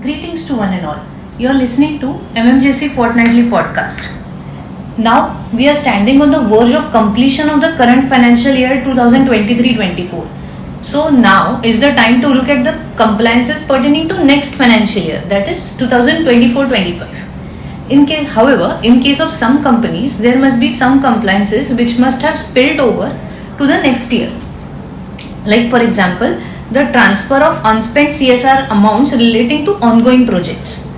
Greetings to one and all. You are listening to MMJC Fortnightly Podcast. Now we are standing on the verge of completion of the current financial year 2023-24. So now is the time to look at the compliances pertaining to next financial year, that is 2024-25. However, in case of some companies, there must be some compliances which must have spilled over to the next year. Like for example, the transfer of unspent CSR amounts relating to ongoing projects.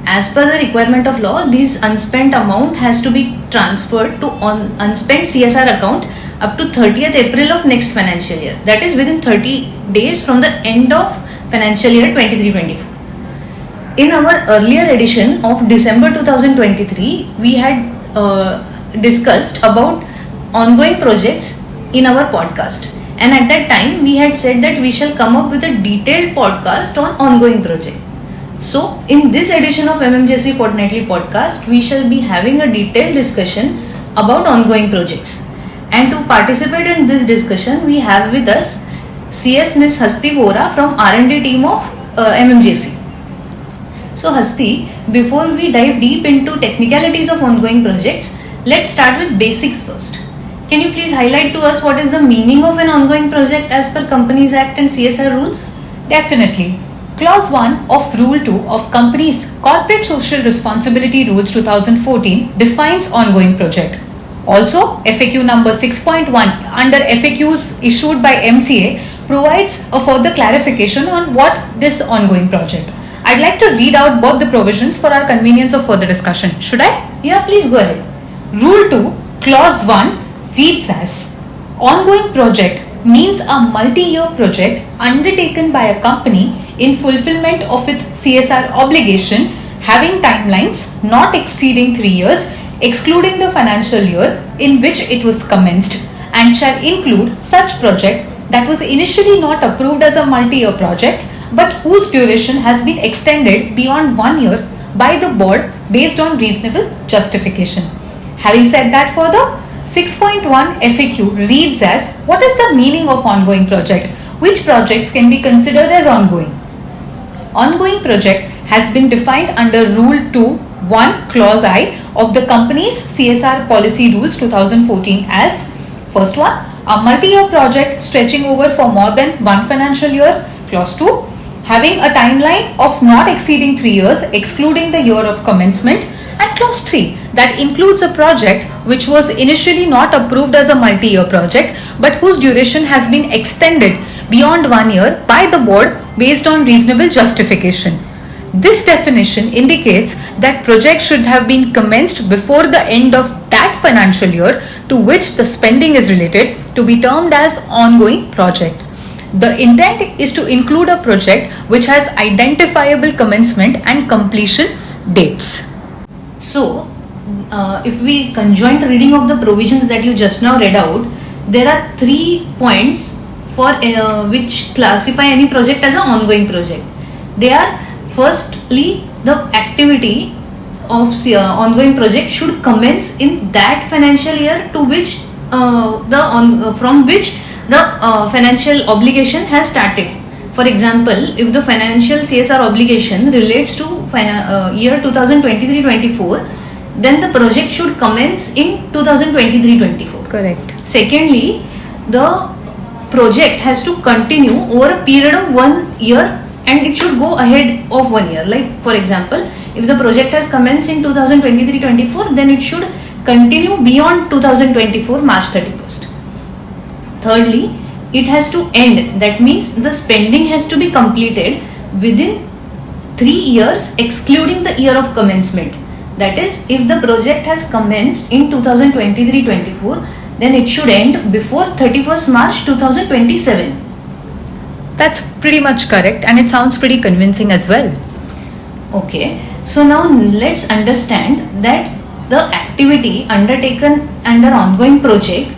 As per the requirement of law, this unspent amount has to be transferred to unspent CSR account up to 30th April of next financial year. That is within 30 days from the end of financial year 23-24. In our earlier edition of December 2023, we had discussed about ongoing projects in our podcast. And at that time, we had said that we shall come up with a detailed podcast on ongoing project. So, in this edition of MMJC Fortnightly Podcast, we shall be having a detailed discussion about ongoing projects. And to participate in this discussion, we have with us CS Ms. Hasti Vora from R&D team of MMJC. So, Hasti, before we dive deep into technicalities of ongoing projects, let's start with basics first. Can you please highlight to us what is the meaning of an ongoing project as per Companies Act and CSR rules? Definitely. Clause 1 of Rule 2 of Companies Corporate Social Responsibility Rules 2014 defines ongoing project. Also, FAQ number 6.1 under FAQs issued by MCA provides a further clarification on what this ongoing project. I'd like to read out both the provisions for our convenience of further discussion. Should I? Yeah, please go ahead. Rule 2, Clause 1 reads as: ongoing project means a multi-year project undertaken by a company in fulfillment of its CSR obligation having timelines not exceeding 3 years, excluding the financial year in which it was commenced, and shall include such project that was initially not approved as a multi-year project but whose duration has been extended beyond 1 year by the board based on reasonable justification. Having said that further, 6.1 FAQ reads as: what is the meaning of ongoing project? Which projects can be considered as ongoing? Ongoing project has been defined under Rule 2(1) Clause I of the company's CSR Policy Rules 2014 as: first one, a multi-year project stretching over for more than one financial year. Clause 2, having a timeline of not exceeding 3 years excluding the year of commencement. And Clause 3, that includes a project which was initially not approved as a multi-year project but whose duration has been extended beyond 1 year by the board based on reasonable justification. This definition indicates that project should have been commenced before the end of that financial year to which the spending is related to be termed as ongoing project. The intent is to include a project which has identifiable commencement and completion dates. So, if we conjoint reading of the provisions that you just now read out, there are 3 points for which classify any project as an ongoing project. They are: firstly, the activity of ongoing project should commence in that financial year to which from which the financial obligation has started. For example, if the financial CSR obligation relates to year 2023-24, then the project should commence in 2023-24. Correct. Secondly, the project has to continue over a period of 1 year and it should go ahead of 1 year. Like for example, if the project has commenced in 2023-24, then it should continue beyond 2024 March 31st. Thirdly, it has to end. That means the spending has to be completed within 3 years excluding the year of commencement. That is, if the project has commenced in 2023-24, then it should end before 31st March 2027. That's pretty much correct, and it sounds pretty convincing as well. Okay, so now let's understand that the activity undertaken under ongoing project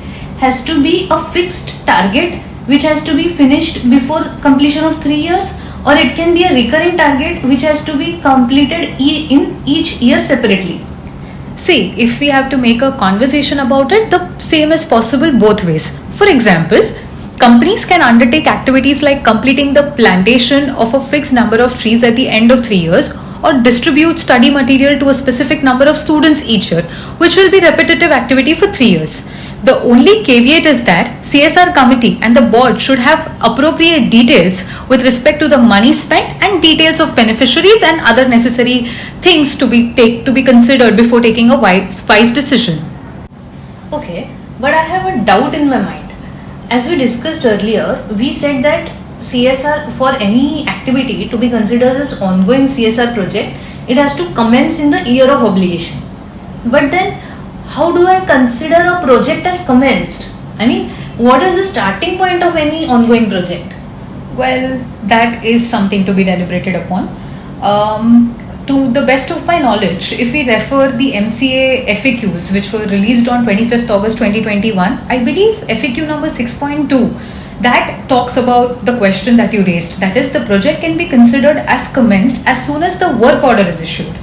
has to be a fixed target which has to be finished before completion of 3 years, or it can be a recurring target which has to be completed in each year separately. See, if we have to make a conversation about it, the same is possible both ways. For example, Companies can undertake activities like completing the plantation of a fixed number of trees at the end of 3 years, or distribute study material to a specific number of students each year, which will be repetitive activity for 3 years. The only caveat is that CSR committee and the board should have appropriate details with respect to the money spent and details of beneficiaries and other necessary things to be considered before taking a wise decision. Okay, but I have a doubt in my mind. As we discussed earlier, we said that CSR, for any activity to be considered as ongoing CSR project, it has to commence in the year of obligation. But then, how do I consider a project as commenced? I mean, what is the starting point of any ongoing project? Well, that is something to be deliberated upon. To the best of my knowledge, if we refer the MCA FAQs which were released on 25th August 2021, I believe FAQ number 6.2, that talks about the question that you raised. That is, the project can be considered as commenced as soon as the work order is issued.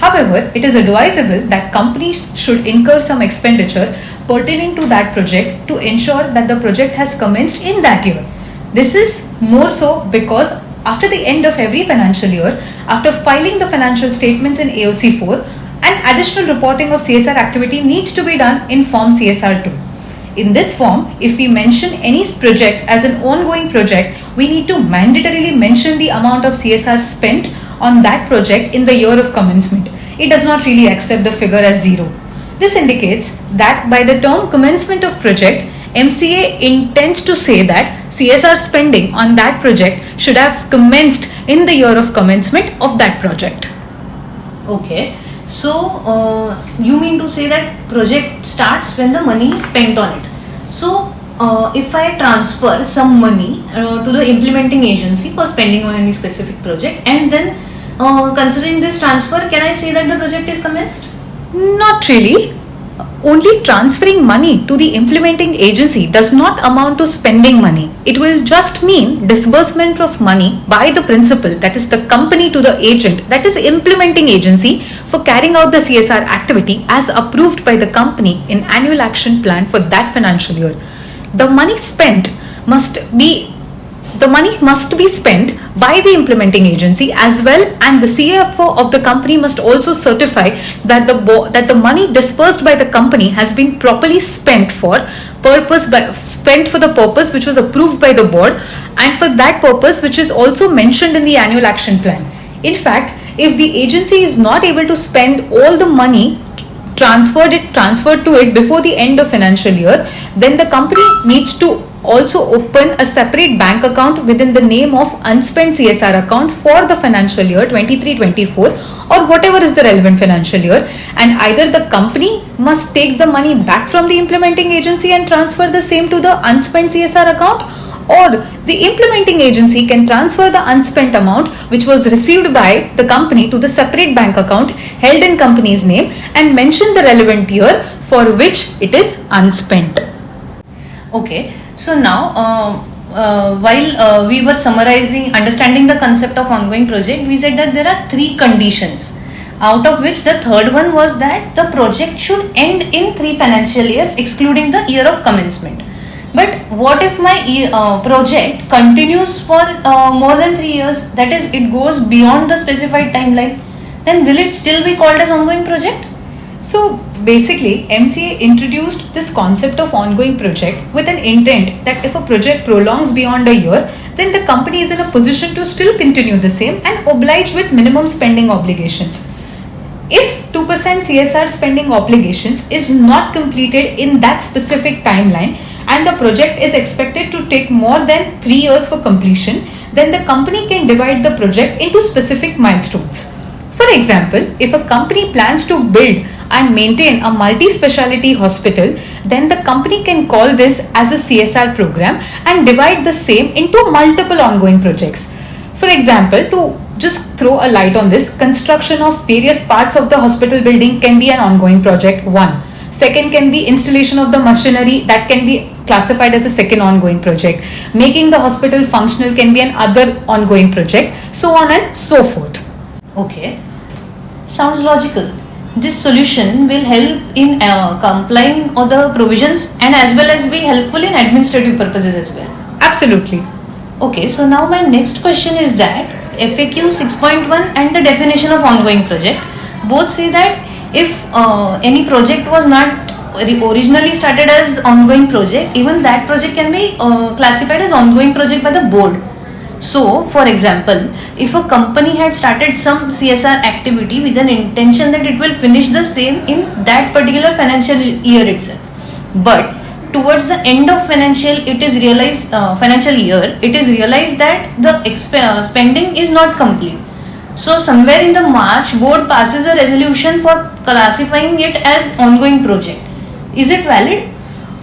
However, it is advisable that companies should incur some expenditure pertaining to that project to ensure that the project has commenced in that year. This is more so because after the end of every financial year, after filing the financial statements in AOC 4, an additional reporting of CSR activity needs to be done in Form CSR 2. In this form, if we mention any project as an ongoing project, we need to mandatorily mention the amount of CSR spent on that project in the year of commencement. It does not really accept the figure as zero. This indicates that by the term commencement of project, MCA intends to say that CSR spending on that project should have commenced in the year of commencement of that project. Okay, so you mean to say that project starts when the money is spent on it. So if I transfer some money to the implementing agency for spending on any specific project, and then considering this transfer, can I say that the project is commenced? Not really. Only transferring money to the implementing agency does not amount to spending money. It will just mean disbursement of money by the principal, that is the company, to the agent, that is implementing agency, for carrying out the CSR activity as approved by the company in annual action plan for that financial year. The money must be spent by the implementing agency as well, and the CFO of the company must also certify that the money disbursed by the company has been properly spent for the purpose which was approved by the board, and for that purpose which is also mentioned in the annual action plan. In fact, if the agency is not able to spend all the money transferred to it before the end of financial year, then the company needs to also open a separate bank account within the name of unspent CSR account for the financial year 23-24 or whatever is the relevant financial year, and either the company must take the money back from the implementing agency and transfer the same to the unspent CSR account, or the implementing agency can transfer the unspent amount which was received by the company to the separate bank account held in company's name and mention the relevant year for which it is unspent. Okay, so now while we were understanding the concept of ongoing project, we said that there are three conditions, out of which the third one was that the project should end in 3 financial years excluding the year of commencement. But what if my project continues for more than 3 years, that is, it goes beyond the specified timeline, then will it still be called as ongoing project? So basically, MCA introduced this concept of ongoing project with an intent that if a project prolongs beyond a year, then the company is in a position to still continue the same and oblige with minimum spending obligations. If 2% CSR spending obligations is not completed in that specific timeline and the project is expected to take more than 3 years for completion, then the company can divide the project into specific milestones. For example, if a company plans to build and maintain a multi-speciality hospital, then the company can call this as a CSR program and divide the same into multiple ongoing projects. For example, to just throw a light on this, construction of various parts of the hospital building can be an ongoing project, 1. Second can be installation of the machinery, that can be classified as a second ongoing project. Making the hospital functional can be another ongoing project, so on and so forth. Okay, sounds logical. This solution will help in complying with the provisions and as well as be helpful in administrative purposes as well. Absolutely. Okay, so now my next question is that FAQ 6.1 and the definition of ongoing project both say that if any project was not originally started as ongoing project, even that project can be classified as ongoing project by the board. So, for example, if a company had started some CSR activity with an intention that it will finish the same in that particular financial year itself, but towards the end of financial year, it is realized that the spending is not complete. So, somewhere in the March, board passes a resolution for classifying it as ongoing project. Is it valid?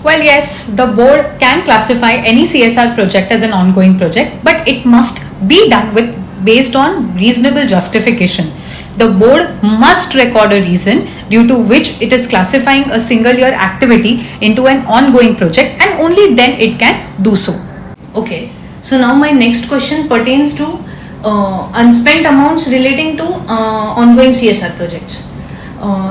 Well, yes, the board can classify any CSR project as an ongoing project, but it must be done with based on reasonable justification. The board must record a reason due to which it is classifying a single year activity into an ongoing project, and only then it can do so. Okay. So now my next question pertains to unspent amounts relating to ongoing CSR projects.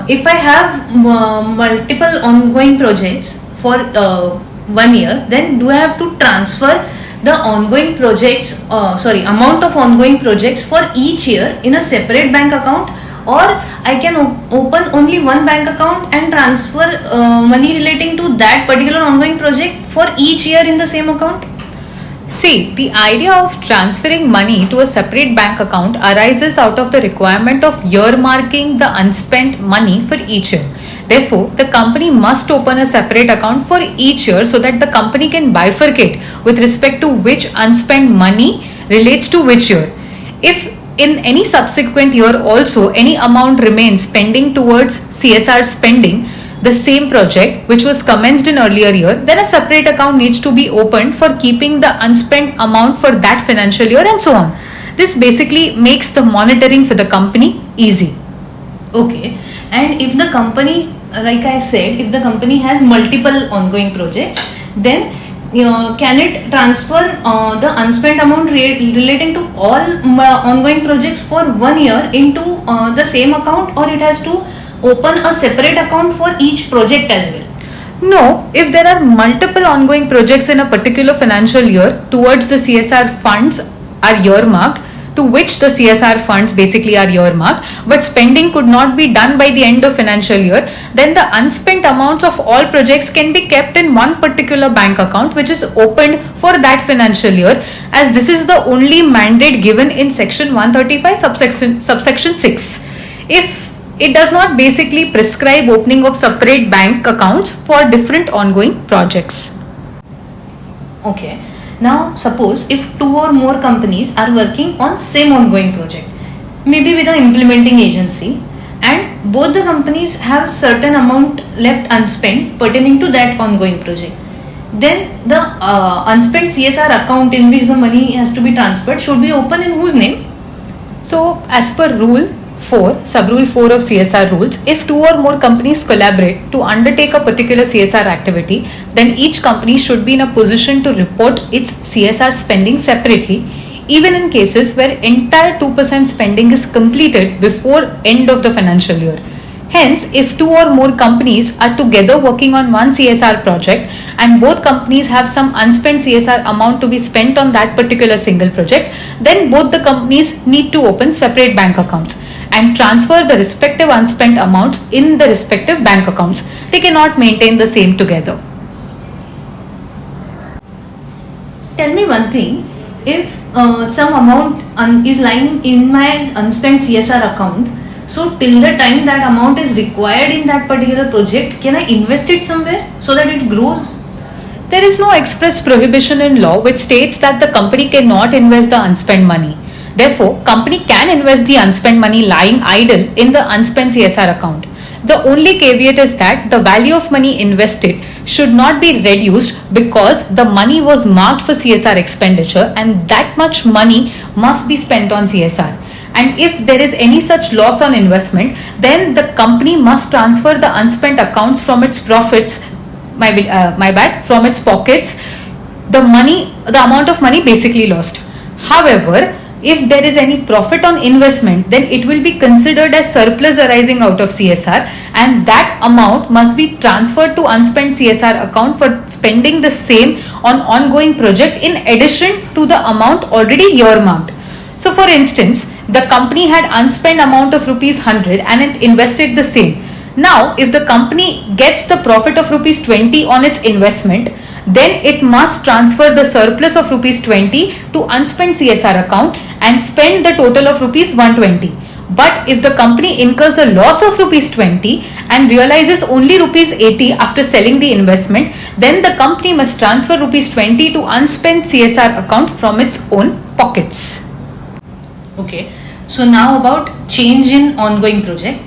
If I have multiple ongoing projects for 1 year, then do I have to transfer the ongoing projects, amount of ongoing projects for each year in a separate bank account, or I can open only one bank account and transfer money relating to that particular ongoing project for each year in the same account? See, the idea of transferring money to a separate bank account arises out of the requirement of earmarking the unspent money for each year. Therefore, the company must open a separate account for each year so that the company can bifurcate with respect to which unspent money relates to which year. If in any subsequent year also any amount remains pending towards CSR spending, the same project which was commenced in earlier year, then a separate account needs to be opened for keeping the unspent amount for that financial year, and so on. This basically makes the monitoring for the company easy. Okay. And if the company, like I said, if the company has multiple ongoing projects, then can it transfer the unspent amount relating to all ongoing projects for 1 year into the same account, or it has to open a separate account for each project as well? No, if there are multiple ongoing projects in a particular financial year towards the CSR funds are earmarked, to which the CSR funds basically are earmarked, but spending could not be done by the end of financial year, then the unspent amounts of all projects can be kept in one particular bank account which is opened for that financial year, as this is the only mandate given in section 135 subsection 6. If it does not basically prescribe opening of separate bank accounts for different ongoing projects. Okay. Now suppose if 2 or more companies are working on same ongoing project, maybe with an implementing agency, and both the companies have certain amount left unspent pertaining to that ongoing project, then the unspent CSR account in which the money has to be transferred should be open in whose name? So as per rule 4, sub-rule 4 of CSR rules, if 2 or more companies collaborate to undertake a particular CSR activity, then each company should be in a position to report its CSR spending separately, even in cases where entire 2% spending is completed before end of the financial year. Hence, if 2 or more companies are together working on one CSR project and both companies have some unspent CSR amount to be spent on that particular single project, then both the companies need to open separate bank accounts and transfer the respective unspent amounts in the respective bank accounts. They cannot maintain the same together. Tell me one thing, if some amount is lying in my unspent CSR account, so till the time that amount is required in that particular project, can I invest it somewhere so that it grows? There is no express prohibition in law which states that the company cannot invest the unspent money. Therefore, company can invest the unspent money lying idle in the unspent CSR account. The only caveat is that the value of money invested should not be reduced because the money was marked for CSR expenditure and that much money must be spent on CSR. And if there is any such loss on investment, then the company must transfer the unspent accounts from its profits, from its pockets, the amount of money basically lost. However, if there is any profit on investment, then it will be considered as surplus arising out of CSR, and that amount must be transferred to unspent CSR account for spending the same on ongoing project in addition to the amount already earmarked. So for instance, the company had unspent amount of rupees 100 and it invested the same. Now, if the company gets the profit of rupees 20 on its investment, then it must transfer the surplus of rupees 20 to unspent CSR account and spend the total of rupees 120. But if the company incurs a loss of rupees 20 and realizes only rupees 80 after selling the investment, then the company must transfer rupees 20 to unspent CSR account from its own pockets. Okay, so now about change in ongoing project.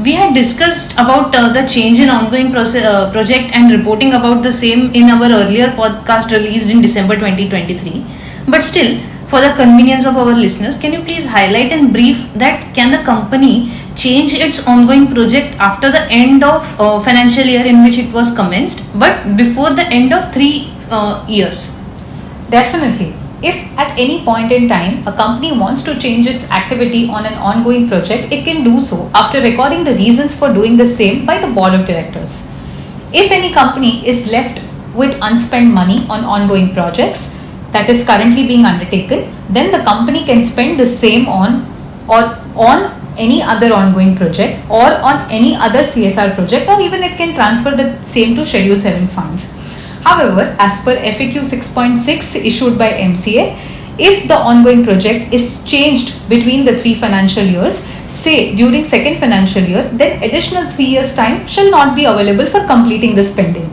We had discussed about the change in ongoing project and reporting about the same in our earlier podcast released in December 2023. But still, for the convenience of our listeners, can you please highlight in brief that can the company change its ongoing project after the end of financial year in which it was commenced, but before the end of 3 years? Definitely. If at any point in time a company wants to change its activity on an ongoing project, it can do so after recording the reasons for doing the same by the board of directors. If any company is left with unspent money on ongoing projects that is currently being undertaken, then the company can spend the same on any other ongoing project or on any other CSR project, or even it can transfer the same to Schedule 7 funds. However, as per FAQ 6.6 issued by MCA, if the ongoing project is changed between the 3 financial years, say during second financial year, then additional 3 years time shall not be available for completing the spending.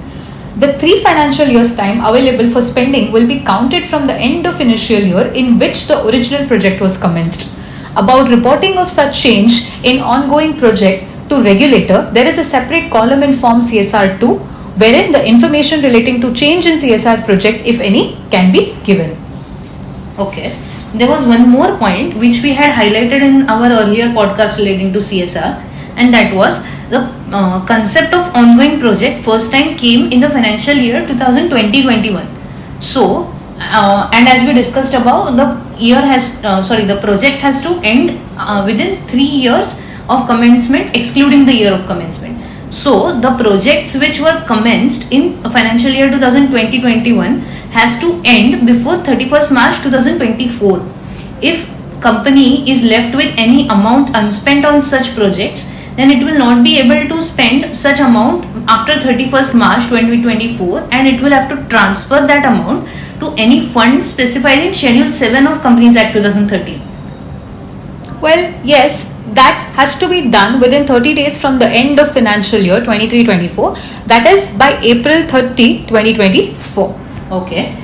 The 3 financial years time available for spending will be counted from the end of initial year in which the original project was commenced. About reporting of such change in ongoing project to regulator, there is a separate column in Form CSR 2, wherein the information relating to change in CSR project, if any, can be given. Okay. There was one more point which we had highlighted in our earlier podcast relating to CSR, and that was the concept of ongoing project first time came in the financial year 2020-21. So, and as we discussed above, the project has to end within 3 years of commencement, excluding the year of commencement. So, the projects which were commenced in financial year 2020-21 has to end before 31st March 2024. If company is left with any amount unspent on such projects, then it will not be able to spend such amount after 31st March 2024, and it will have to transfer that amount to any fund specified in Schedule 7 of Companies Act 2013. Well, yes, that has to be done within 30 days from the end of financial year 23-24, that is by April 30, 2024. Okay.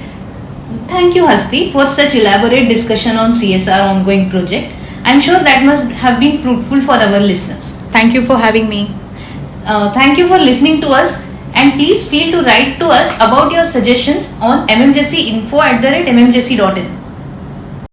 Thank you, Hasti, for such elaborate discussion on CSR ongoing project. I'm sure that must have been fruitful for our listeners. Thank you for having me. Thank you for listening to us, and please feel to write to us about your suggestions on mmjcinfo@mmjc.in.